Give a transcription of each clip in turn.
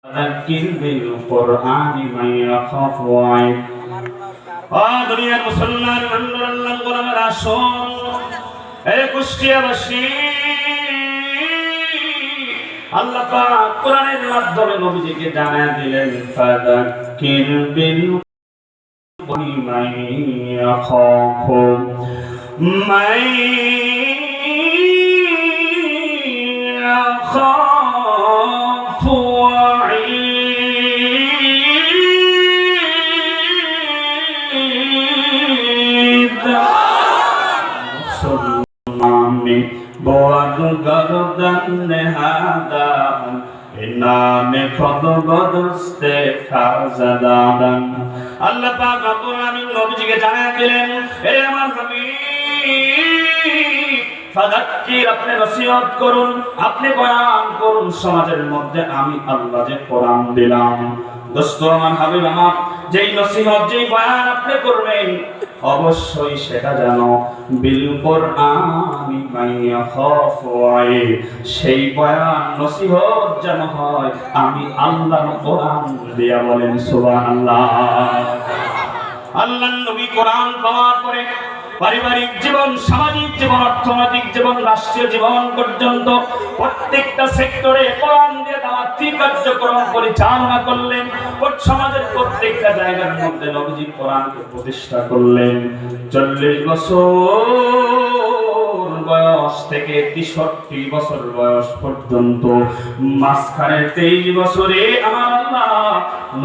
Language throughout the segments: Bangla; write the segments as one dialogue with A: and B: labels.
A: فذكر بالقرآن من يخاف وعيد দুনিয়ার মুসলমান আন্দোলন গোলামের আসন এই কুষ্টিয়াবাসী আল্লাহ পাক কোরআনের মাধ্যমে নবীজিকে জানায়া দিলেন ফাযাক্কির বিল মান ইয়াখাফু মান ইয়াখাফু बोअद गर्दन नहादान इनाने खुद बदस्ते खाज़दान अल्लाह पाक रब्बुल आमीन নবীজিকে জানায়া দিলেন হে আমার হাবিব ফাযাক্কির আপনি নসিহত করুন আপনি বয়ান করুন সমাজের মধ্যে আমি আল্লাহ যে কোরআন দিলাম দোস্ত আমার হাবিব আমার যেই নসিহত যেই বয়ান আপনি করবেন অবশ্যই সেটা যেন বিল কোরআনি মাইয়া খাফওয়াই সেই বয়ান নসিহত যেন হয় আমি আল্লাহর কোরআন দিয়া বলেন সুবহানাল্লাহ। আল্লাহর নবী কোরআন পাওয়ার পরে পারিবারিক জীবন সামাজিক জীবন অর্থনৈতিক জীবন রাষ্ট্রীয় জীবন পর্যন্ত প্রত্যেকটা সেক্টরে কোরআন দিয়ে দাওয়াতি কার্যক্রম পরিচালনা করলেন সমাজের প্রত্যেকটা জায়গার মধ্যে নবীজি কোরআনকে প্রতিষ্ঠা করলেন 40 বছর বয়স থেকে 63 বছর বয়স পর্যন্ত মাঝখানে 23 বছরে আমার আল্লাহ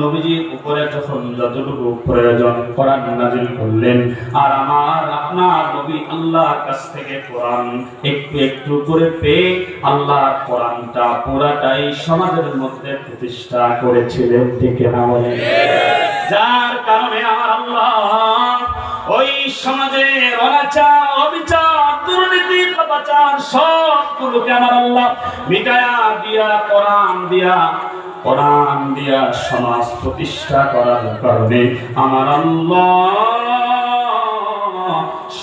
A: নবীজির উপরে যখন যতটুকু প্রয়োজন কোরআন নাযিল করলেন আর আমার আপনার নবী আল্লাহর কাছ থেকে কোরআন একটু একটু করে পেয়ে আল্লাহর কোরআনটা পুরাটাই সমাজের মধ্যে প্রতিষ্ঠা করেছিলেন ঠিক না বলেন যার কারণে আমার আল্লাহ ওই সমাজের অনাচার অবিচার দুর্নীতি পাপাচার সবগুলোকে আমার আল্লাহ মিটায়া দিয়া কোরআন দিয়া সমাজ প্রতিষ্ঠা করার কারণে আমার আল্লাহ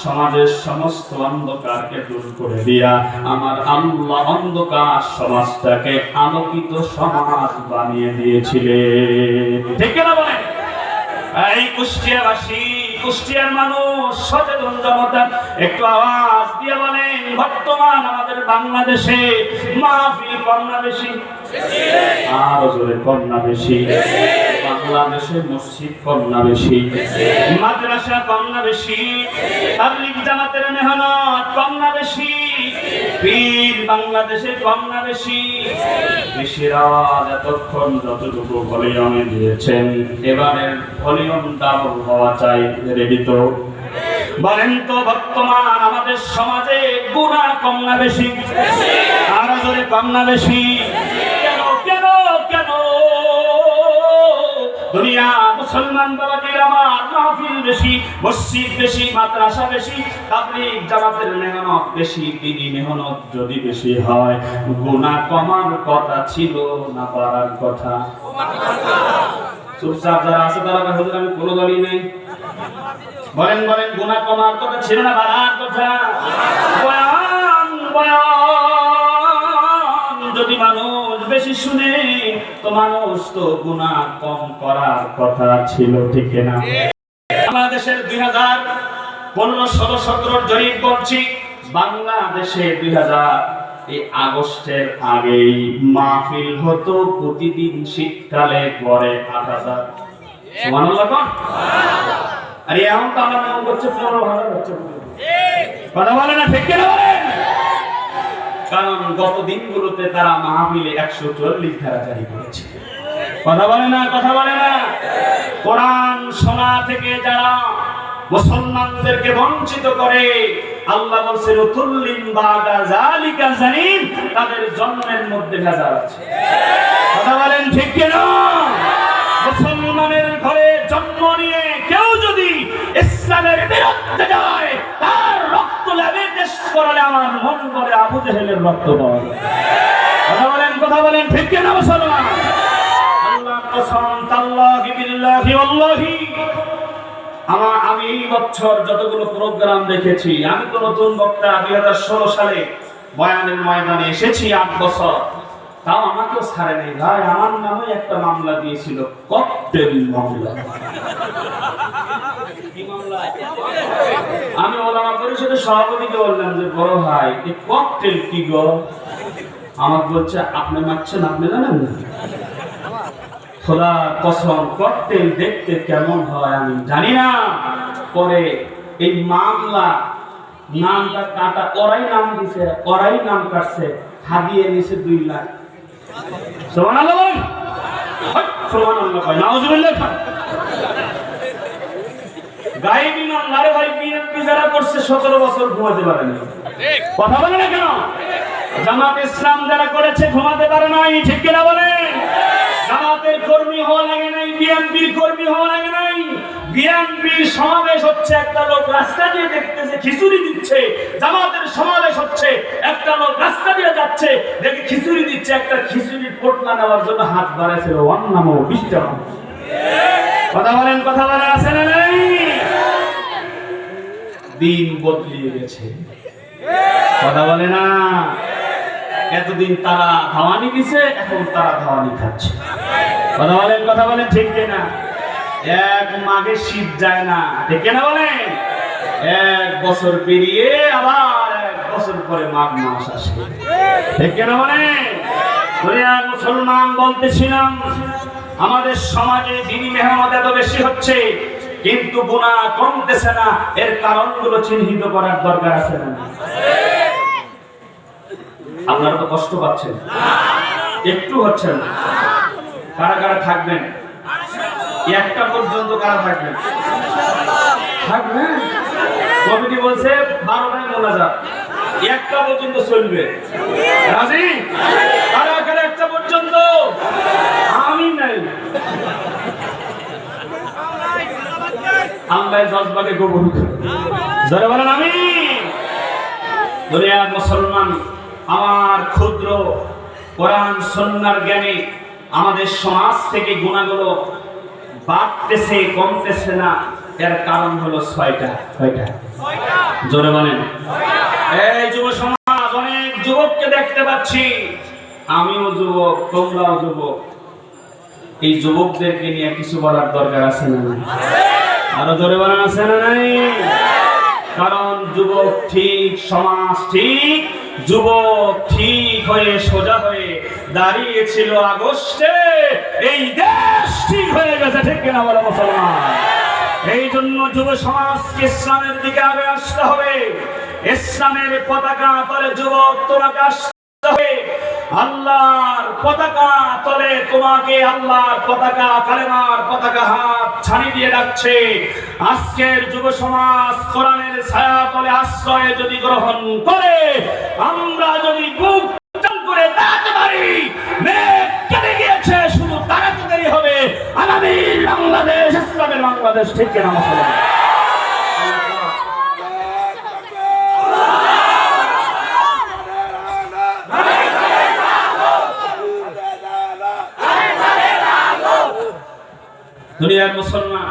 A: সমাজের সমস্ত অন্ধকারকে দূর করে দিয়া আমার আল্লাহ অন্ধকার সমাজটাকে আলোকিত সমাজ বানিয়ে দিয়েছিলেন ঠিক না বলেন এই কুষ্টিয়াবাসী কুষ্টিয়ার মানুষ সচেতন জনতা একটু আওয়াজ দিয়ে বলেন বর্তমান আমাদের বাংলাদেশে মাহফিল কম না বেশি আরো জোরে কম না বেশি বাংলাদেশে মসজিদ কম না বেশি মাদ্রাসা কম না বেশি তাবলীগ জামাতের মেহনত কম না বেশি পীর বাংলাদেশে কম না বেশি বেশির আওয়াজ এতক্ষণ যতটুকু ভলিউমে দিয়েছেন এবারের ভলিউমটা হওয়া চাই রেডি তো বলেন তো বর্তমান আমাদের সমাজে গুনাহ কম না বেশি আরো জোরে কম না বেশি কেন দুনিয়া মুসলমান বাবাদের আমার মাহফিল বেশি মসজিদ বেশি মাদ্রাসা বেশি তাবলীগ জামাতের মেহনত বেশি দিনী মেহনত যদি বেশি হয় গুনাহ কমার কথা ছিল না বাড়ার কথা চুপচাপ যারা আছে তারা হুজুর আমি কোনো দলই নেই বলেন গুনাহ কমার কথা ছিল না বাড়ার কথা বয়ান যদি মানুষ বেশি শুনে তো মানুষ তো গুনাহ কম করার কথা ছিল ঠিক না বাংলাদেশের 2015-16-17 জরিপ করছি বাংলাদেশে 2000 এই আগস্টের আগেই মাহফিল হতো প্রতিদিন শীতকালে গড়ে 8000 সুবহানাল্লাহ কোন আরে এখন তো আমরা মনে করছে 15000 হচ্ছে কথা বলে না ঠিক না বলেন কারণ গত দিনগুলোতে তারা মাহফিলে 140 ধারা জারি করেছে কথা বলে না কোরআন শোনা থেকে যারা মুসলমানদেরকে বঞ্চিত করে আল্লাহ বলেন তুল্লিন বাদা জালিকা জানিন তাদের জন্মের মধ্যে ভেজাল আছে কথা বলেন ঠিক কি না মুসলমানের ঘরে জন্ম নিয়ে কেউ যদি ইসলামের বিরুদ্ধে যায় তার রক্ত লেবে টেস্ট করালে আমার মন করে আবু জেহেলের রক্ত পাওয়া যায় কথা বলেন ঠিক কি না মুসলমান আল্লাহ কসম তাল্লাহি বিল্লাহি ওয়াল্লাহি আমি এই বছর যতগুলো প্রোগ্রাম দেখেছি আমি তো নতুন বক্তা 2016 সালে বয়ানের ময়দানে এসেছি 8 বছর তাও আমাকেও ছাড়ে নাই ভাই, আমার নামে একটা মামলা দিয়েছিল, ককটেল মামলা। আমি ওলামা পরিষদের সভাপতিকে বললাম যে বড় ভাই এই ককটেল কি গো? আমাকে বলছে আপনি মারছেন, আপনি জানেন না? খোদা কসম, ককটেল দেখতে কেমন হয় আমি জানি না। পরে এই মামলা নামটা কাটা, ওরাই নাম দিছে, ওরাই নাম কাটছে, হাদিয়ে নিছে 2 লাখ। সুবহানাল্লাহ বলেন, সুবহানাল্লাহ ভাই, নাউজুবিল্লাহ। গায়েবী মামলা রে ভাই, বিএনপি যারা করছে 17 বছর ঘুমাতে পারে না। কথা বলে না কেন? জামাত ইসলাম যারা করেছে ঘুমাতে পারে নাই, ঠিক কিনা বলেন? জামাতের কর্মী হওয়া লাগে নাই, বিএনপির কর্মী হওয়া লাগে নাই। বিএনপির সমাবেশ হচ্ছে, একটা লোক রাস্তা দিয়ে দেখতেছে খিচুড়ি দিচ্ছে। জামাতের সমাবেশ হচ্ছে, একটা লোক রাস্তা দিয়ে যাচ্ছে দেখে খিচুড়ি দিচ্ছে, একটা খিচুড়ির পোটলা নেওয়ার জন্য হাত বাড়াইছিল, অন্নাম 20 টাকা। কথা বলেন, কথা বলেন, আছে না নাই? দিন বদলিয়ে গেছে, কথা বলে না? এতদিন তারা ধাওয়ানি দিছে, এখন তারা ধাওয়ানি খাচ্ছে। কথা বলেন, কথা বলেন, ঠিক কিনা? এক মাঘে শীত যায় না, ঠিক কিনা বলেন? 1 বছর পেরিয়ে আবার 1 বছর পরে মাঘ মাস আসে, ঠিক কিনা বলেন? মুসলমান বলতেছিলাম, আমাদের সমাজে দিনী মেহনত এত বেশি হচ্ছে কিন্তু গুনাহ কমতেছে না। এর কারণগুলো চিহ্নিত করার দরকার আছে না? আপনারা তো কষ্ট পাচ্ছেন, একটু হচ্ছে না। কারা কারা থাকবেন? 1টা পর্যন্ত কারা থাকবেন? থাকবেন? কমিটি বলছে 12টায় মোনাজাত, 1টা পর্যন্ত চলবে। রাজি? কারা কারা 1টা পর্যন্ত? আমি নাই। আল্লাহ জজবাকে কবুল করুন। জোরে বলেন আমিন। দুনিয়ার মুসলমান, আমার ক্ষুদ্র কোরআন সুন্নাহর জ্ঞানে আমাদের সমাজ থেকে গুনাহগুলো বাড়তেছে, কমতেছে না। এর কারণ হলো 6টা। কয়টা? 6টা। জোরে বলেন। এই যুব সমাজ, অনেক যুবককে দেখতে পাচ্ছি, আমিও যুবক, তোমরাও যুবক। এই যুবকদেরকে নিয়ে কিছু বলার দরকার আছে না? আরো জোরে বলেন, আছে না নাই? কারণ যুবক ঠিক, সমাজ ঠিক, যুবক ঠিক হয়ে সোজা হয়ে দাঁড়িয়েছিল আগস্টে, এই দেশ ঠিক হয়ে গেছে, ঠিক কিনা বলো মুসলমান? এই জন্য যুব সমাজকে ইসলামের দিকে আগে আসতে হবে। ইসলামের পতাকা তলে যুবক তোমাকে আসতে হবে। আল্লাহর পতাকা তলে তোমাকে আল্লাহর পতাকা, কালেমার পতাকা হাত ছাড়ি দিয়ে রাখছে। আজকের যুব সমাজ কোরআনের ছায়া তলে আশ্রয় যদি গ্রহণ করে, আমরা যদি বুক উজ্জ্বল করে দাঁড়াতে পারি, মেঘ কেটে গিয়েছে, শুধু দাঁড়াতে দেরি হবে। আগামী বাংলাদেশ ইসলামের বাংলাদেশ, ঠিক কিনা মুসলমান? দুনিয়ার মুসলমান,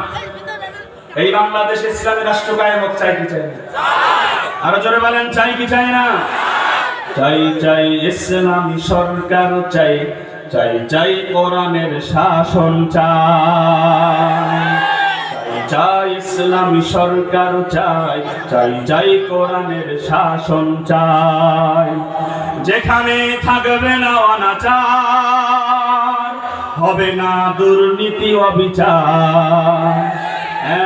A: এই বাংলাদেশে ইসলামের রাষ্ট্র কায়েম হোক, চাই কি চাই না? আরো জোরে বলেন, চাই কি চাই না? চাই চাই ইসলামী সরকার চাই, চাই চাই কোরআনের শাসন চাই, চাই চাই ইসলামী সরকার চাই, চাই চাই কোরআনের শাসন চাই। যেখানে থাকবে না অনাচার, হবে না দুর্নীতি অবিচার,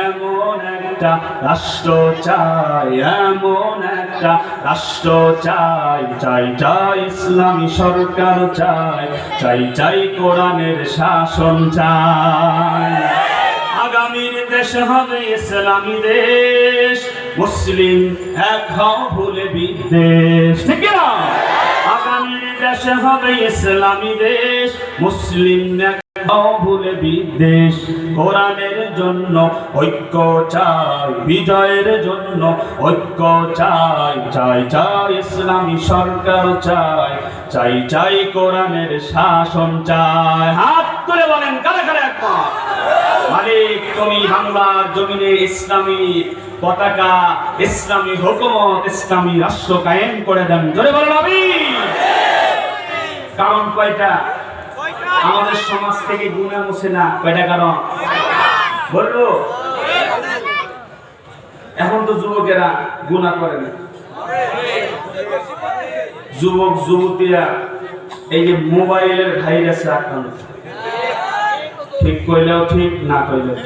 A: এমন একটা রাষ্ট্র চাই, এমন একটা রাষ্ট্র চাই, চাই চাই ইসলামী সরকার চাই, চাই চাই কোরআনের শাসন চাই। আগামীর দেশ হবে ইসলামী দেশ, মুসলিম এক হও ভুলে বিদ্বেষ, ঠিক না? আগামীর দেশ হবে ইসলামী দেশ, মুসলিম এক হও ভুলে বিদ্বেষ। কোরআনের জন্য ঐক্য চাই, বিজয়ের জন্য ঐক্য চাই, চাই চাই ইসলামী সরকার চাই, চাই চাই কোরআনের শাসন চাই। হাত তুলে বলেন, কারা কারা একমত? মালিক তুমি বাংলার জমিনে ইসলামী পতাকা, ইসলামী হুকুমত, ইসলামী রাষ্ট্র কায়েম করে দেন। জোরে বলেন আমিন। কারণ কয়টা? আমাদের সমাজ থেকে গুনাহ মুছে না। কয়টা কারণ বলবো? এখন তো যুবকেরা গুনাহ করে না, যুবক যুবতীরা এই যে মোবাইলের ভাইরাসে আক্রান্ত। ঠিক কইলেও ঠিক, না কইলেও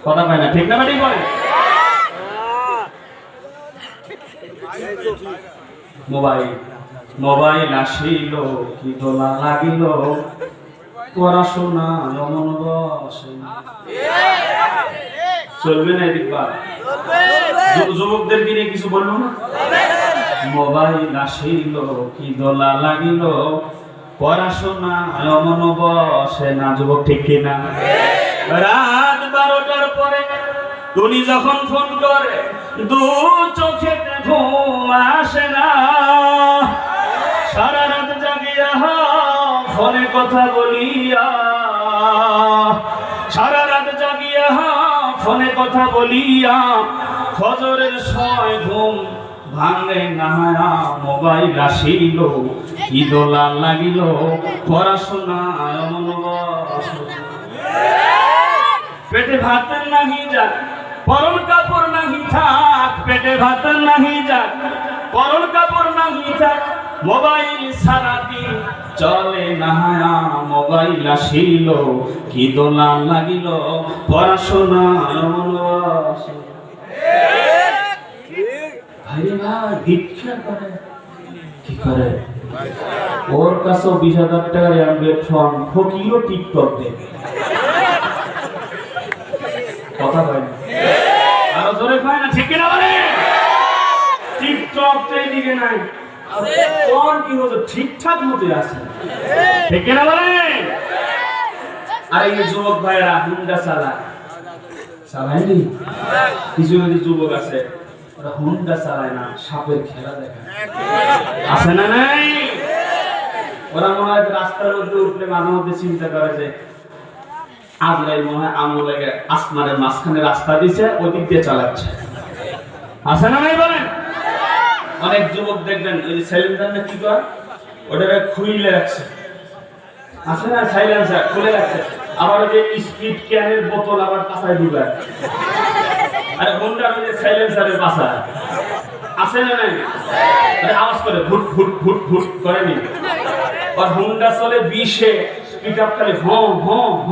A: কথা পায় না। ঠিক না ঠিক বলে? মোবাইল মোবাইল আসিল কি দোলা লাগিল, পড়াশোনা মন বসে না। চলবে না এদিক বা যুবকদের নিয়ে কিছু বলবো না? মোবাইল আসিল কি দোলা লাগিল, পড়াশোনা মন বসে না। যুবক ঠিক কিনা? রাত 12টার পরে টুনি যখন ফোন করে, দু চোখে ঘুম আসে না। সারা রাত জাগিয়া ফোনে কথা বলিয়া, সারা রাত জাগিয়া ফোনে কথা বলিয়া, ফজরের সময় ঘুম ভাঙে না। মোবাইল আসিল কি দোলা লাগিল, পড়াশোনা মন বসে। পেটে ভাত নাহি যাক, পরন কাপড় নাহি থাক। পেটে ভাত নাহি যাক, পরন কাপড় নাহি থাক। মোবাইল সারাদিন চলে না। মোবাইল আসিল কি দোলা লাগিল, পড়াশোনা মন বসে। ভাই ভাই ভিক্ষা করে, কি করে? ওর কাছে 20,000 টাকার অ্যান্ড্রয়েড ফোন, ফকিরও টিকটক দেখে। কথা হয় না, আরো জোরে হয় না? ঠিক কিনা বলে? টিকটক তো এইদিকে নাই, কোন কি হচ্ছে ঠিকঠাক মতো আছে। ঠিক কিনা বলে? আর এই যুবক ভাইরা হুন্ডা চালায়নি। কিছু কিছু যুবক আছে ওরা হুন্ডা চালায় না, সাপের খেলা দেখায়। আছে না নাই? ওরা মনে হয় রাস্তার মধ্যে উঠলে মাঝে মধ্যে চিন্তা করে যে আজরাইল মনে হয় আঙুল লেগে আসমানের মাঝখানে রাস্তা দিছে, ওই দিক দিয়ে চালাচ্ছে। আছে না নাই বলেন? অনেক যুবক দেখবেন ওই যে সাইলেন্সার না কি করে, ওটাকে খুইলে রাখছে। আছে না সাইলেন্সার খুলে রাখছে, আবার ওই যে স্পিড ক্যানের বোতল আবার পাশায় ঢুকায়। আরে হুন্ডার ওই যে সাইলেন্সারের পাশায় আছে না নাই? আওয়াজ করে ভুট ভুট ভুট ভুট করেনি। আর হুন্ডা চলে 20-এ, পিকআপ খালি হ হ হ।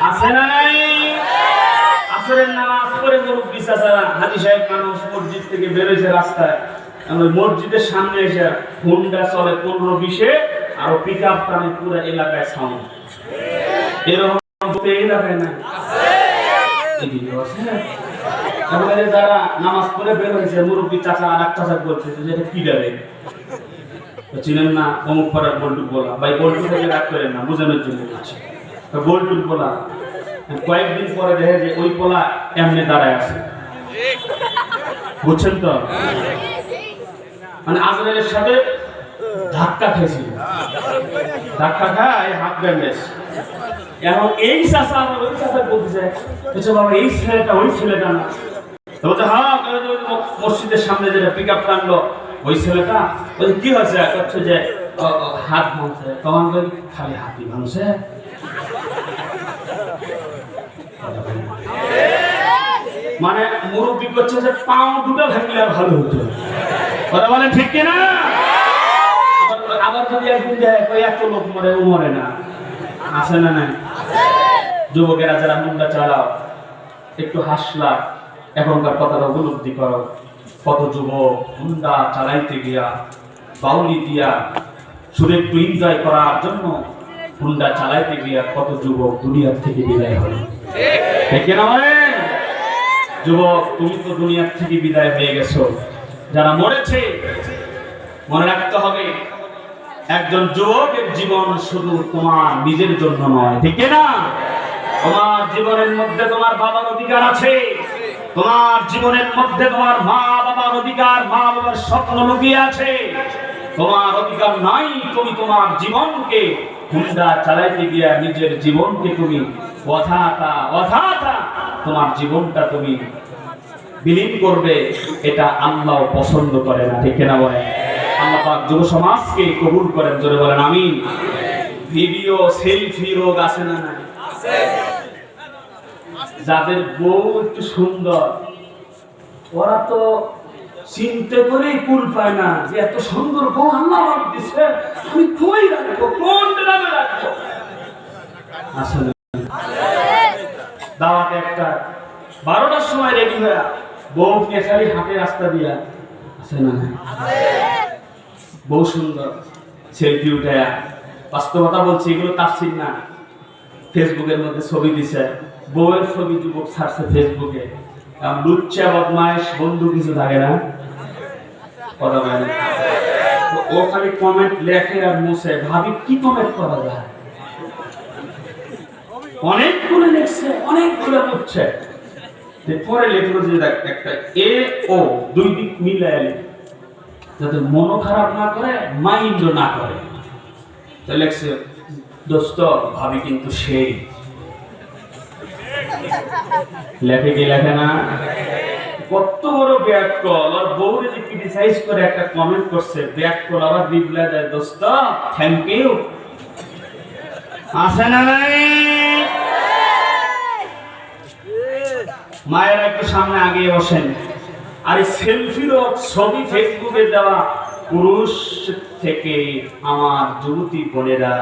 A: আছে না নাই? আসরের নামাজ পড়ে মুরব্বি চাচারা হাজী সাহেব মানুষ মসজিদ থেকে বের হয়েছে রাস্তায়, মসজিদের সামনে এসে হুন্ডা চলে 15-20-এ, আর পিকআপ টানে পুরো এলাকায় সাউন্ড। এরকম এলাকায় না আছে? যারা নামাজ পড়ে বের হয়েছে মুরব্বি চাচা আর এক চাচা বলছে যে এটা কি ডালে চিনেন না, অমুক পাড়ার বল্টু বলা। ভাই বল্টু থেকে রাগ করেন না, বোঝানোর জন্য বলছি। বল্টু বলা কয়েকদিন পরে দেখে যে ওই পোলা এমনি দাঁড়ায় আছে, বুঝছেন তো? মানে আজরাইলের সাথে ধাক্কা খেয়েছিল, ধাক্কা খায় হাত ব্যান্ডেজ। এখন এই চাচা আমার ওই চাচা বলতেছে, আচ্ছা বাবা এই ছেলেটা ওই ছেলেটা না? বলছে হ্যাঁ, মসজিদের সামনে যেটা পিকআপ টানলো ওই ছেলেটা। বলছে কি হয়েছে? করছে যে হাত ভাঙছে। তখন খালি হাতি ভাঙছে। মানে মুরব্বী করছে যে পাও দুটো ভাঙলে ভালো হতো। কথা বলেন ঠিক কিনা? আবার যদি একদিন যায় এত লোক মরে, ও মরে না। আছে না নাই? যুবকেরা যারা হুন্ডা চালাও একটু হাসলা, এখনকার কথাটা উপলব্ধি করো। কত যুবক হুন্ডা চালাইতে গিয়া বাউলি দিয়া শুধু একটু এনজয় করার জন্য হুন্ডা চালাইতে গিয়া কত যুবক দুনিয়ার থেকে বিদায় হল। ঠিক না বলেন? যুবক তুমি তো দুনিয়ার থেকে বিদায় হয়ে গেছো। যারা মরেছে মনে রাখতে হবে, একজন যুবকের জীবন শুধু তোমার নিজের জন্য নয়। ঠিক না? তোমার জীবনের মধ্যে তোমার বাবার অধিকার আছে, তোমার জীবনের মধ্যে তোমার মা বাবার অধিকার, মা বাবার স্বপ্ন লুকিয়ে আছে। তোমার অধিকার নাই তুমি তোমার জীবনকে হুন্ডা চালাইতে গিয়া নিজের জীবনকে তুমি অযথা তোমার জীবনটা তুমি বিলীন করবে। এটা আল্লাহ পছন্দ করে না। ঠিক না বলে? আল্লাহ পাক যুব সমাজকে কবুল করেন, জোরে বলেন আমিন। ভিডিও সেলফি রোগ আছে না নাই? যাদের বউ একটু সুন্দর ওরা তো চিন্তা করেই কুল পায় না যে এত সুন্দর বউ আল্লাহ আমাকে দিছে, আমি কই রাখবো, কোন গ্রামে রাখবো। আসলে দাওয়াতে একটা 12টার সময় রেডি হয়ে বউ পেছারি হাতে রাস্তা দিয়া আছে না নাই? বউ সুন্দর সেলফি উঠায়া, বাস্তবতা বলছি এগুলো তাফসীর না, ফেসবুকের মধ্যে ছবি দিছে, বউয়ের ছবি যুবক ছাড়ছে ফেসবুকে। লুচ্চা বদমাইশ বন্ধু কিছু থাকে না, কথা বলে না, ও খালি কমেন্ট লেখে আর মুছে, ভাবি কি কমেন্ট করা যায়, অনেকগুলো লিখছে অনেকগুলো মুছছে, পরে লেখলো যে একটা এ ও দুই দিক মিলায় যাতে মনও খারাপ না করে মাইন্ডও না করে, তো লেখছে দোস্ত ভাবি কিন্তু সেই লেখে কি লেখে না, কত বড় ব্যাক কল। আর বউরে যে ক্রিটিসাইজ করে একটা কমেন্ট করছে, ব্যাক কল আবার রিপ্লাই দেয় দোস্ত থ্যাংক ইউ। আসে না নাই? মায়েরা একটু সামনে আগে বসেন। আর এই সেলফির ছবি ফেসবুকে দেওয়া পুরুষ থেকে আমার যুবতী বোনেরা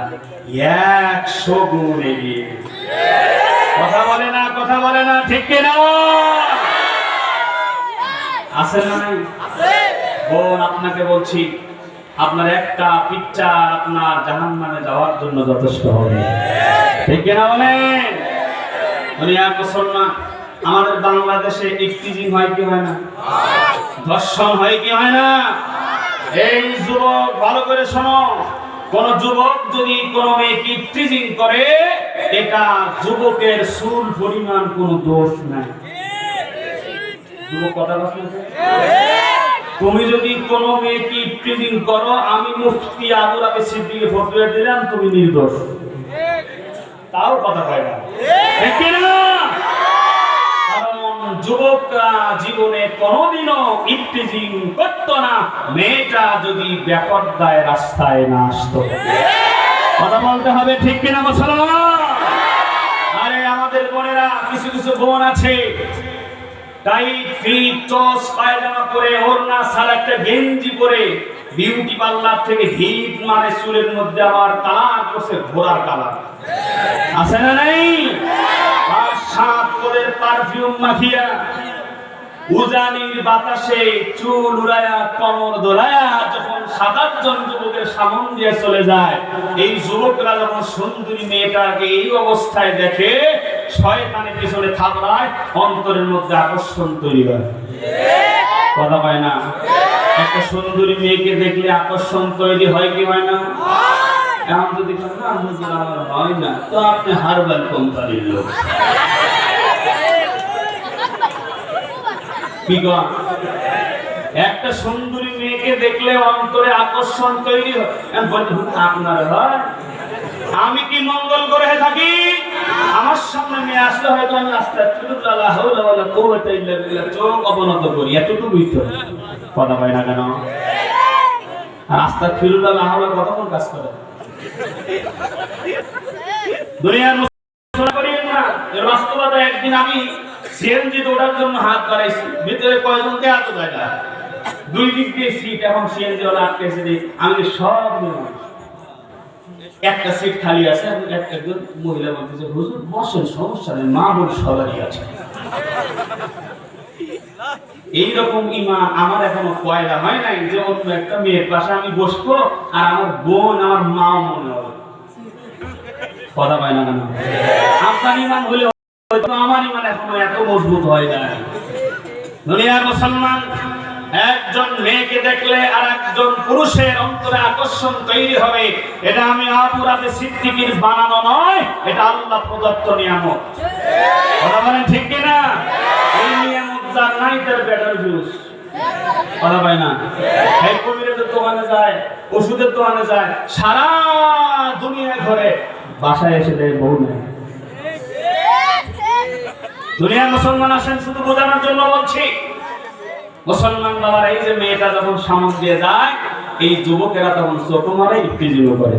A: 100 গুণ এগিয়ে। কথা বলে না, কথা বলে না, ঠিক কিনা? আছে না নাই? বোন আপনাকে বলছি, আপনার একটা পিকচার আপনার জাহান্নামে যাওয়ার জন্য যথেষ্ট হবে, ঠিক কিনা বলেন? দুনিয়ার মুসলমান, আমাদের বাংলাদেশে ইফতিজিং হয় কি হয় না? ধর্ষণ হয় কি হয় না? এই যুবক ভালো করে শোনো, কোন যুবক যদি কোন মেয়েকে ইফতিজিং করে, এটা যুবকের চুল পরিমাণ কোনো দোষ নাই। যুবক কথা বলছে, তুমি যদি কোন মেয়েকে ইফতিজিং করো, আমি মুফতি আবু রাবে সিদ্দিকে ফতোয়া দিলাম তুমি নির্দোষ, তাও কথা কয় না, ঠিক না? যুবকরা জীবনে কোনোদিনও ইফতিজিং করতো না, মেয়েটা যদি বেপরদায় রাস্তায় না আসতো। কথা বলতে হবে, ঠিক কিনা মুসলমান? আরে আমাদের বোনেরা, কিছু কিছু বোন আছে টাইট ফিট চস পায়জামা পরে, ওড়না ছাড়া একটা গেঞ্জি পরে বিউটি পার্লার থেকে হিট মানে চুলের মধ্যে আবার কালার করছে, ঘোড়ার কালার, আছে না নাই? আর 7 পরের পারফিউম মাখিয়া উজানির বাতাসে চুল উড়ায়া কমর দোলায়া যখন 7-8 জন যুবকের সামন দিয়ে চলে যায়, এই যুবকরা যখন সুন্দরী মেয়েটাকে এই অবস্থায় দেখে, শয়তানের পিছনে থাবড়ায়, অন্তরের মধ্যে আকর্ষণ তৈরি হয়। কথা হয় না? একটা সুন্দরী মেয়েকে দেখলে আকর্ষণ তৈরি হয় কি হয় না? এখন যদি না হুজুর আমার হয় না, তো আপনি হারবাল কোম্পানির লোক। কি গো, একটা সুন্দরী মেয়েকে দেখলে অন্তরে আকর্ষণ তৈরি হয়, আপনার হয়? আমি কি মঙ্গল গ্রহে থাকি? আমার সামনে মেয়ে আসলে হয়তো আমি আস্তাগফিরুল্লাহ হাওলা ওয়ালা কুওয়াতা ইল্লা বিল্লাহ চোখ অবনত করি, এতটুকুই তো। কথা পাই না কেন? আর আস্তাগফিরুল্লাহ হাওলা কতক্ষণ কাজ করে? দুনিয়ার মুসলমান করিয়েন না, এর বাস্তবতা। একদিন আমি সিএনজি ওঠার জন্য হাত বাড়াইছি, ভিতরে কয়জনকে এত জায়গা, 2 দিক দিয়ে সিট, এখন সিএনজি ওলা আটকেছে, আমি সব একটা সিট খালি আছে, একজন মহিলা বলতেছে হুজুর বসেন, সমস্যা নেই, মা বোন সবারই আছে। এইরকম ইমান আমার এখনো পয়দা হয় নাই যে অন্য একটা মেয়ের পাশে আমি বসবো আর আমার বোন আমার মা মনে হবে। কথা পায় না কেন? আপনার ইমান হলে আমার ইমান এখনো এত মজবুত হয় না। দুনিয়ার মুসলমান, একজন মেয়েকে দেখলে আর একজন পুরুষের অন্তরে আকর্ষণ তৈরি হবে, এটা আমি আবু রাবে সিদ্দিকীর বানানো নয়, এটা আল্লাহ প্রদত্ত নিয়ামত। কথা বলেন ঠিক কিনা? এই নিয়ামত যার নাই তার বেটার জুস। কথা পায় না? এই কবিরের দোকানে যায়, ওষুধের দোকানে যায়, সারা দুনিয়া ঘরে, বাসায় এসে দেয় বউ নেই। দুনিয়ার মুসলমান আসেন, শুধু বোঝানোর জন্য বলছি। মুসলমান বাবার এই যে মেয়েটা যখন সামনে দিয়ে যায়, এই যুবকেরা তখন চোখ মারে ইফতিজিও করে।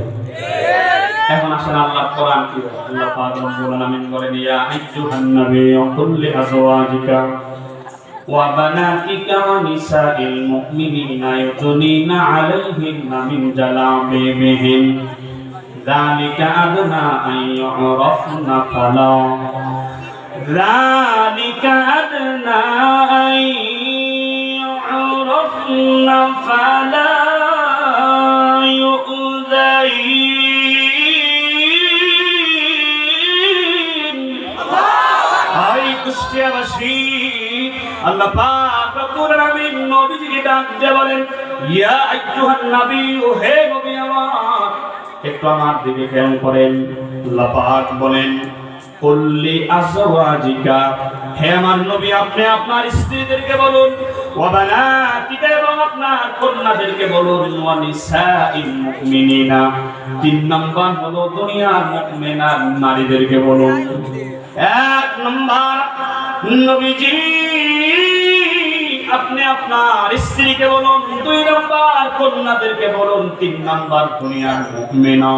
A: এখন আসেন আল্লাহ কোরআন কি বলে? আল্লাহ পাক রব্বুল আলামিন বলেন, ইয়া আইয়ুহান নাবিয়্যু কুল লিআজওয়াজিকা ওয়া বানাতিকা ওয়া নিসাইল মুমিনিনা ইউদনিনা আলাইহিন্না মিন জালাবিবিহিন যালিকা আদনা আন ইউরাফনা ফালা যালিকা আদনা আন ইউরাফনা ফালা আল্লাহ পাক রব্বুল আলামিন নবীজিকে ডাক দিয়ে বলেন, ইয়া আইয়ুহান নবী, ও হে নবী আমার, একটু আমার দিকে খেয়াল করেন। আল্লাহ পাক বলেন, কুল্লি আজওয়াজিকা, হে আমার নবী আপনি আপনার স্ত্রীদেরকে বলুন, ওয়া বানাতিকা, এবং আপনার কন্যাদেরকে বলুন, ওয়া নিসাইল মুমিনিনা, 3 নাম্বার হলো দুনিয়ার মুমিনা নারীদেরকে বলুন। 1 নাম্বার নবীজি আপনি আপনার স্ত্রীকে বলুন, 2 নাম্বার কন্যাদেরকে বলুন, 3 নাম্বার দুনিয়ার মুমিনা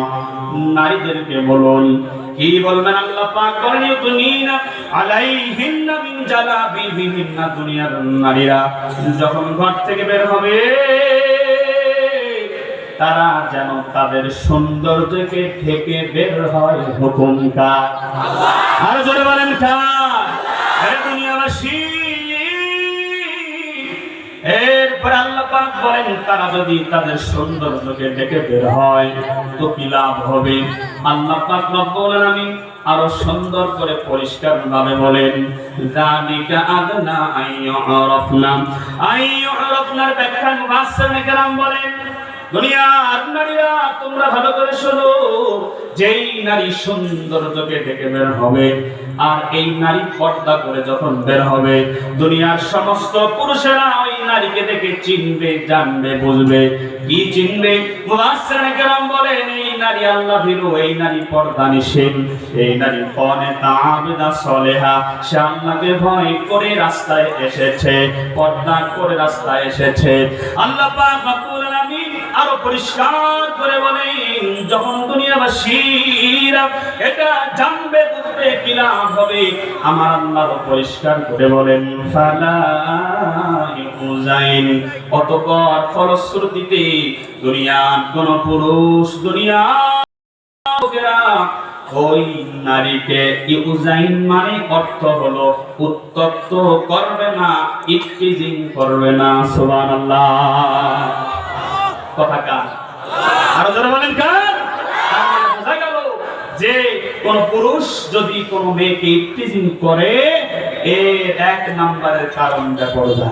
A: নারীদেরকে বলুন। কি বলবেন? আল্লাহ পাক বলেন, ইউদনিনা আলাইহিন্না মিন জালাবিবিহিন্না, দুনিয়ার নারীরা যখন ঘর থেকে বের হবে তারা যেন তাদের সৌন্দর্যকে ঢেকে বের হয়। হুকুম কার? আল্লাহ। আর জোরে বলেন কার? আরে দুনিয়াবাসী। এরপর আল্লাহ পাক বলেন, তারা যদি তাদের সৌন্দর্যকে ঢেকে বের হয় তো কি লাভ হবে? আল্লাহ পাক রব্বুল আলামিন আরো সুন্দর করে পরিষ্কার ভাবে বলেন, যালিকা আদনা আইয়ুরাফনার ব্যাখ্যা মুফাসসিরিনে কেরাম বলেন, দুনিয়ার নারীরা তোমরা ভালো করে শোনো, যেই নারী সৌন্দর্যকে ঢেকে বের হবে আর এই নারী পর্দা করে যখন বের হবে, দুনিয়ার সমস্ত পুরুষেরা ওই নারীকে দেখে চিনবে, জানবে, বুঝবে। কি চিনবে? মুফাসসিরিনে কেরাম বলেন, এই নারী আল্লাহ ভীরু, এই নারী পর্দানিশীল, এই নারী কনেতা আবিদা সলেহা, সে আল্লাহকে ভয় করে রাস্তায় এসেছে, পর্দা করে রাস্তায় এসেছে। আল্লাহ পাক রব্বুল আলামিন আরো পরিষ্কার করে বলেন, যখন দুনিয়াবাসীরা এটা জানবে, বুঝবে, কি লাভ হবে? আমার আল্লাহ পরিষ্কার করে বলেন, ফালা ইউজাইন, অতঃপর ফলশ্রুতিতে দুনিয়ার কোন পুরুষ, দুনিয়ার লোকেরা ওই নারীকে ইউজাইন মানে অর্থ হলো উত্তক্ত করবে না, ইফতিজিং করবে না। সুবহানাল্লাহ। কথা কার? আরো যারা বলেন কার? বোঝা গেল যে কোন পুরুষ যদি কোন মেয়েকে ইফতিজিং করে, এর 1 নম্বরের কারণটা পর্দা।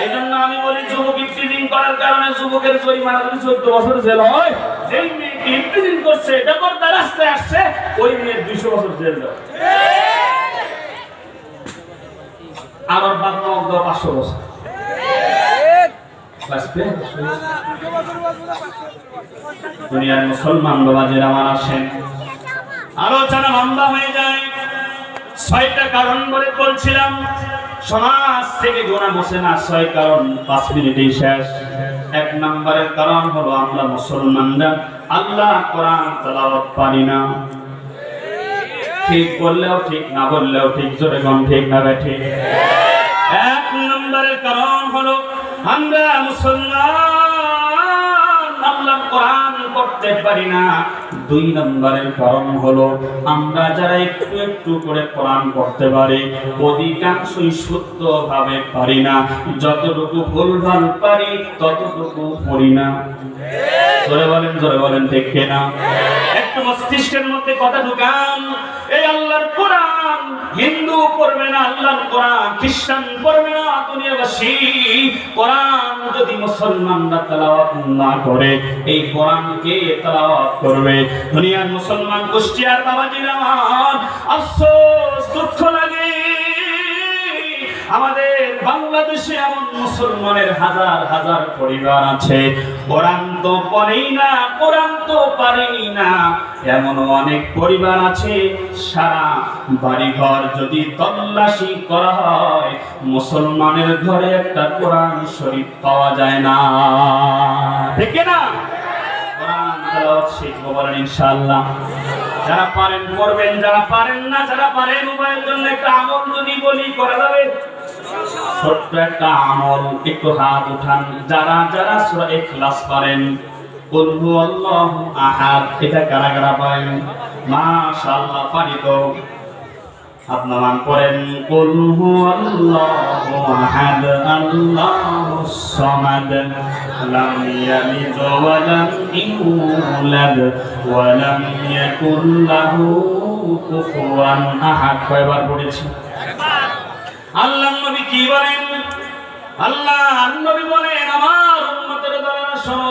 A: এই জন্য আমি বলি, যুবক ইফতিজিং করার কারণে যুবকের জরিমানা যদি 14 বছর জেল হয়, যেই মেয়েকে ইফতিজিং করছে বেপরদা রাস্তায় আসছে, ওই মেয়ের 200 বছর জেল দেয়। আর ওর বাপ মা 500 বছর। দুনিয়ার মুসলমান বাবাজিরা আমার আসেন, আলোচনা লম্বা হয়ে যায়। 6টা কারণ বলে বলছিলাম, সমাজ থেকে গোনা বসে না। 6 কারণ 5 মিনিটেই শেষ। 1 নম্বরের কারণ হলো আমরা মুসলমানরা আল্লাহ কোরআন তেলাওয়াত পারি না। ঠিক বললেও ঠিক, না বললেও ঠিক, জোরে কোন ঠিক না ঠিক। 1 নম্বরের কারণ হলো আমরা মুসলমান আল্লাহ কোরআন পড়তে পারি না। 2 নম্বরের কারণ হলো আমরা যারা একটু একটু করে কোরআন পড়তে পারি, অধিকাংশই শুদ্ধভাবে পারি না। যতটুকু ভুলভাল পারি ততটুকু পড়ি না। জোরে বলেন ঠিক কিনা? একটু মস্তিষ্কের মধ্যে কথা ঢুকান। এই আল্লাহর কোরআন হিন্দু পড়বে না, আল্লাহর কোরআন খ্রিস্টান পড়বে না। দুনিয়াবাসী কোরআন যদি মুসলমানরা তেলাওয়াত না করে, এই কোরআনকে তেলাওয়াত করবে দুনিয়ার মুসলমান গোষ্ঠী। আর বাবাজিরা আমার আফসোস, দুঃখ লাগে, আমাদের বাংলাদেশে এমন মুসলমানের হাজার হাজার পরিবার আছে, কোরআন তো পড়েই না, কোরআন তো পারেই না। এমন অনেক পরিবার আছে, সারা বাড়িঘর যদি তল্লাশি করা হয়, মুসলমানের ঘরে একটা কোরআন শরীফ পাওয়া যায় না, ঠিক না? কোরআন তেলাওয়াত শিখবো বলেন ইনশাআল্লাহ। যারা পারেন করবেন, যারা পারেন না, যারা পারেন উভয়ের জন্য একটা আমল যদি বলি করা যাবে, ছোট্ট একটা আমল, একটু হাত উঠান যারা যারা সূরা ইখলাস পারেন। কুল হুয়াল্লাহু আহাদ, এটা কারা কারা পারেন? মাশাআল্লাহ, পারি তো। আপনারা পড়েন কুল হুয়াল্লাহু আহাদ আল্লাহুস সামাদ লাম ইয়ালিদ ওয়া লাম ইউলাদ ওয়া লাম ইয়াকুল লাহু কুফুয়ান আহাদ। কয়বার পড়েছি? আল্লাহর নবী কি বলেন? আল্লাহর নবী বলেন, আমার উম্মতের দলেরা শোনো,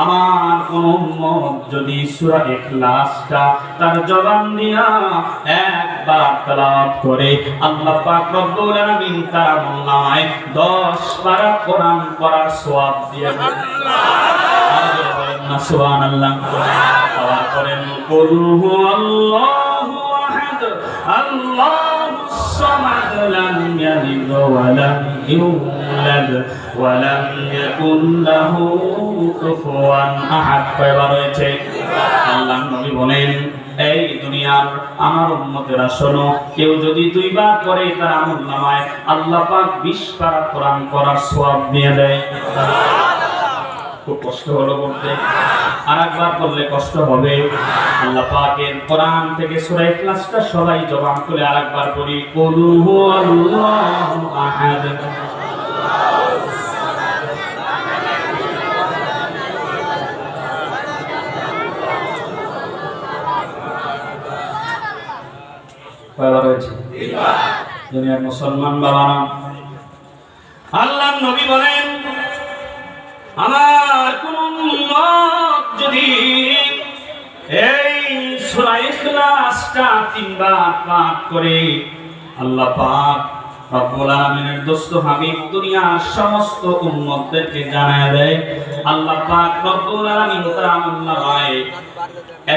A: আমার কোন উম্মত যদি সূরা ইখলাসটা তার জবান দিয়া একবার তেলাওয়াত করে, আল্লাহ পাক রব্বুল আলামিন তার আমলনামায় 10 পারা কোরআন পড়ার সওয়াব দিয়ে দেন। আল্লাহ বলেন না সুবহানাল্লাহ। আবার করেন কুল হুয়াল্লাহু আহাদ আল্লাহুস সামাদ লাম ইয়ালিদ ওয়া লাম ইউলাদ ওয়া লাম ইয়াকুল লাহু কুফুয়ান আহাদ। কয়বার হয়েছে? আল্লাহর নবী বলেন, এই দুনিয়ার আমার উম্মতেরা শোনো, কেউ যদি 2 বার করে তার আমলনামায় আল্লাহ পাক 20 পারা কোরআন পড়ার সওয়াব দিয়ে দেয়। খুব কষ্ট হলো বলতে, আর একবার বললে কষ্ট হবে। আল্লাহ পাকের কোরআন থেকে সূরা ইখলাসটা সবাই জবান খুলে আরেকবার পড়ি, কুল হুয়াল্লাহু আহাদ। কয়বার হয়েছে? দুনিয়ার মুসলমান বাবারা, আল্লাহর নবী বলেন, আমার কোন উম্মত যদি এই সূরা ইখলাসটা 3 বার পাঠ করে, আল্লাহ পাক রব্বুল আলামিনের দোস্ত হাবিব দুনিয়ার সমস্ত উম্মতদেরকে জানায় দেয়, আল্লাহ পাক রব্বুল আলামিন তার আমলনামায়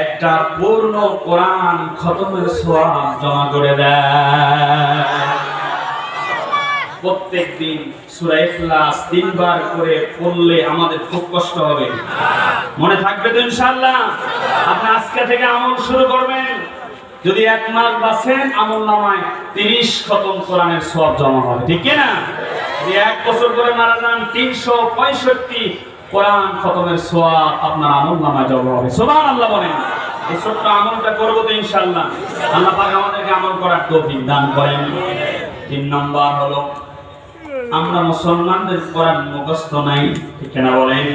A: একটা পূর্ণ কোরআন খতমের সওয়াব জমা করে দেয়। প্রত্যেকদিন সূরা ইখলাস 3 বার করে পড়লে আমাদের খুব কষ্ট হবে, মনে থাকবে তো ইনশাআল্লাহ? আপনি আজকে থেকে আমল শুরু করবেন, যদি 1 মাস বাঁচেন আমলনামায় 30 খতম কোরআনের সওয়াব জমা হবে, ঠিক কি না? যদি 1 বছর করে মারা যান 365 কোরআন খতমের সওয়াব আপনার আমলনামায় জমা হবে। সুবহানাল্লাহ বলেন। এই ছোট্ট আমলটা করব তো ইনশাআল্লাহ। আল্লাহ পাক আমাদেরকে আমল করার তৌফিক দান করেন। 3 নম্বর হলো, আমরা মুসলমানদের কোরআন মুখস্থ নাই, ঠিক না বলেন?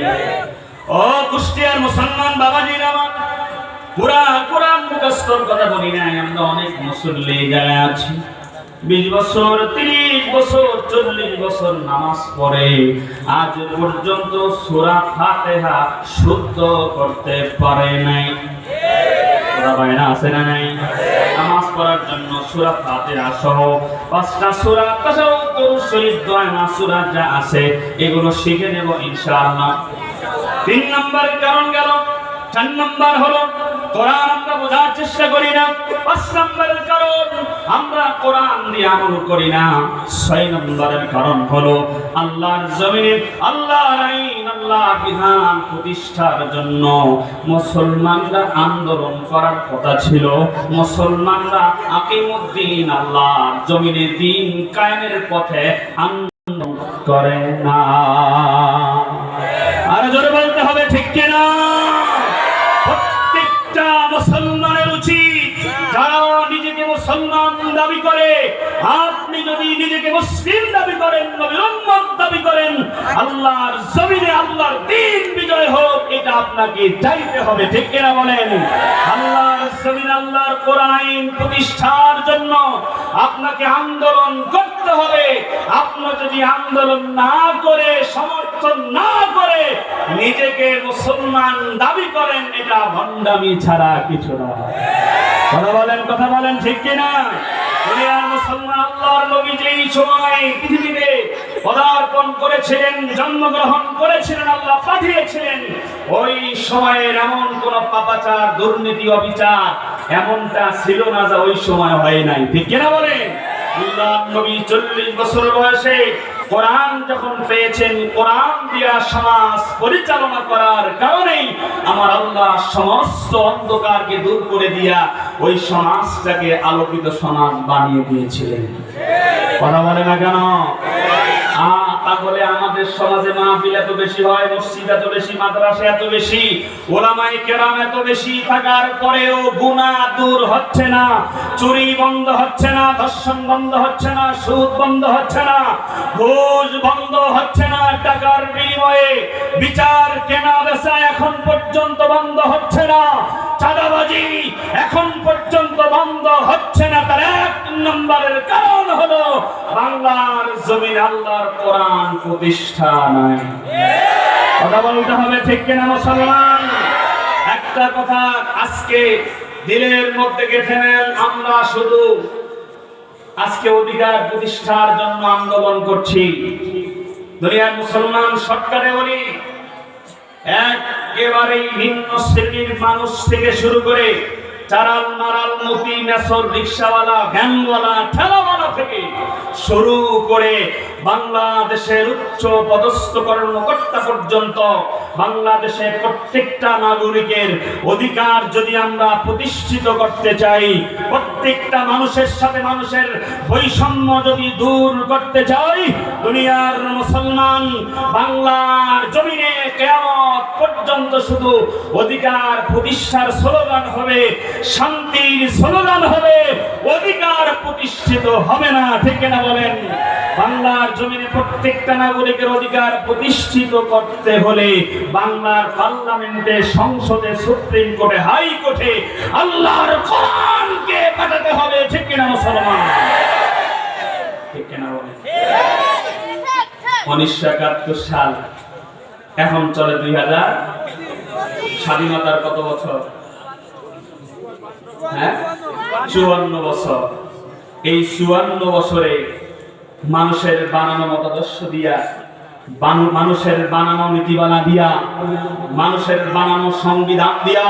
A: ও কুষ্টিয়ার মুসলমান বাবাজিরা আমার, পুরা কোরআন মুখস্থর কথা বলি নাই। আমরা অনেক মুসল্লি যারা আছি, 20 বছর 30 বছর 40 বছর নামাজ পড়ে আজ পর্যন্ত সূরা ফাতিহা শুদ্ধ করতে পারে নাই। বাইনা আছে না নাই? নামাজ পড়ার জন্য সূরা ফাতিহা সহ 5টা সূরা তাশাহুদ শরীফ দোয়া সূরা যা আছে এগুলো শিখে নেব ইনশাআল্লাহ। 3 নম্বর কারণ গেল। 4 নম্বর হলো কোরআন আমরা বোঝার চেষ্টা করি না। 5 নম্বরের কারণ আমরা কোরআন দিয়ে আমল করি না। 6 নম্বরের কারণ হলো আল্লাহর জমিনে আল্লাহর আইন আল্লাহর বিধান প্রতিষ্ঠার জন্য মুসলমানরা আন্দোলন করার কথা ছিল। মুসলমানরা আকিমুদ্দিন আল্লাহর জমিনে দ্বীন কায়েমের পথে আন্দোলন করে না। আর জোরে বলতে হবে, ঠিক কি না? প্রত্যেকটা মুসলমানের উচিত, যারা নিজেকে মুসলমান দাবি করে, আপনি যদি নিজেকে মুসলিম দাবি করেন, নবীর উম্মত দাবি করেন, আল্লাহর জমিনে আল্লাহর দ্বীন বিজয় হোক, এটা আপনাকে চাইতে হবে, ঠিক কিনা বলেন? আল্লাহর জমিনে আল্লাহর কোরআন আইন প্রতিষ্ঠার জন্য আপনাকে আন্দোলন করতে হবে। আপনি যদি আন্দোলন না করে, সমর্থন না করে নিজেকে মুসলমান দাবি করেন, এটা ভণ্ডামি ছাড়া কিছু না। কথা বলেন, ঠিক কিনা? দুনিয়ার মুসলমান, আল্লাহর নবী যেই সময় পৃথিবীতে পদার্পণ করেছিলেন, জন্মগ্রহণ করেছিলেন, আল্লাহ পাঠিয়েছিলেন, ওই সময়ের এমন কোন পাপাচার, দুর্নীতি, অবিচার এমনটা ছিল না যা ওই সময় হয় নাই। ঠিক কিনা বলেন? আল্লাহর নবী 40 বছর বয়সে কোরআন যখন পেয়েছেন, কোরআন দিয়া সমাজ পরিচালনা করার কারণেই আমার আল্লাহ সমস্ত অন্ধকারকে দূর করে দিয়া ওই সমাজটাকে আলোকিত সমাজ বানিয়ে দিয়েছিলেন। কথা বলে না কেন? তাহলে আমাদের সমাজে মাহফিল এত বেশি হয়, মসজিদ এত বেশি, মাদ্রাসা এত বেশি, ওলামায়ে কেরাম এত বেশি থাকার পরেও গুনাহ দূর হচ্ছে না, চুরি বন্ধ হচ্ছে না, ধর্ষণ বন্ধ হচ্ছে না, সুদ বন্ধ হচ্ছে না, ঘুষ বন্ধ হচ্ছে না, টাকার বিনিময়ে বিচার কেনা বেচা এখন পর্যন্ত বন্ধ হচ্ছে না, চাঁদাবাজি এখন পর্যন্ত বন্ধ হচ্ছে না। তার এক নম্বরের কারণ হলো বাংলার জমিন আল্লাহর কোরআন প্রতিষ্ঠা নাই। কথা বলতে হবে, ঠিক কিনা মুসলমান? একটা কথা আজকে দিলের মধ্যে গেঁথে নেন, আমরা শুধু আজকে অধিকার প্রতিষ্ঠার জন্য আন্দোলন করছি। দুনিয়ার মুসলমান সরকারে বলি একেবারেই ভিন্ন শ্রেণীর মানুষ থেকে শুরু করে চারাল মারাল মতি মেসর রিক্সাওয়ালা, ভ্যানওয়ালা, ঠেলাওয়ালা থেকে শুরু করে বাংলাদেশের উচ্চ পদস্থ কর্মকর্তা পর্যন্ত বাংলাদেশের প্রত্যেকটা নাগরিকের অধিকার যদি আমরা প্রতিষ্ঠিত করতে চাই, প্রত্যেকটা মানুষের সাথে মানুষের বৈষম্য যদি দূর করতে চাই, দুনিয়ার মুসলমান বাংলার জমিনে কিয়ামত পর্যন্ত শুধু অধিকার প্রতিষ্ঠার স্লোগান হবে, শান্তির স্লোগান হবে, অধিকার প্রতিষ্ঠিত হবে না। ঠিক কিনা বলেন? বাংলার জমিনে প্রত্যেকটা নাগরিকের অধিকার প্রতিষ্ঠিত করতে হলে বাংলার পার্লামেন্টে, সংসদে, সুপ্রিম কোর্টে, হাইকোর্টে আল্লাহর কোরআনকে পাঠাতে হবে। ঠিক কিনা মুসলমান? ঠিক কিনা বলেন? 1971 সাল, এখন চলে 2000। স্বাধীনতার কত বছর? 54 বছর। এই 54 বছরে মানুষের বানানো মতাদর্শ দিয়া, মানুষের বানানো নীতিমালা দিয়া, মানুষের বানানো সংবিধান দিয়া,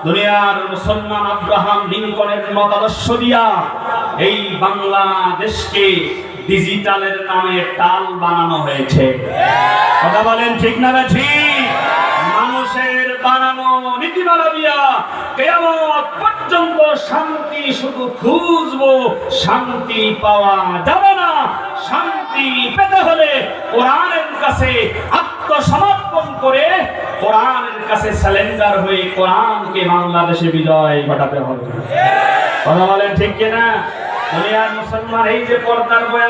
A: দুনিয়ার মুসলমান আব্রাহাম লিঙ্কনের মতাদর্শ দিয়া এই বাংলাদেশকে ডিজিটালের নামে টাল বানানো হয়েছে। কথা বলেন, ঠিক না ঠিক? মানুষের বানানো নীতিমালা দিয়া কিয়ামত পর্যন্ত শান্তি শুধু খুঁজবো, শান্তি পাওয়া যাবে না। শান্তি পেতে হলে কোরআনের কাছে আত্মসমর্পণ করে, কোরআনের কাছে সারেন্ডার হয়ে কোরআনকে বাংলাদেশে বিজয় ঘটাতে হবে। কথা বলেন, ঠিক কিনা? দুনিয়ার মুসলমান, এই যে পর্দার বয়ান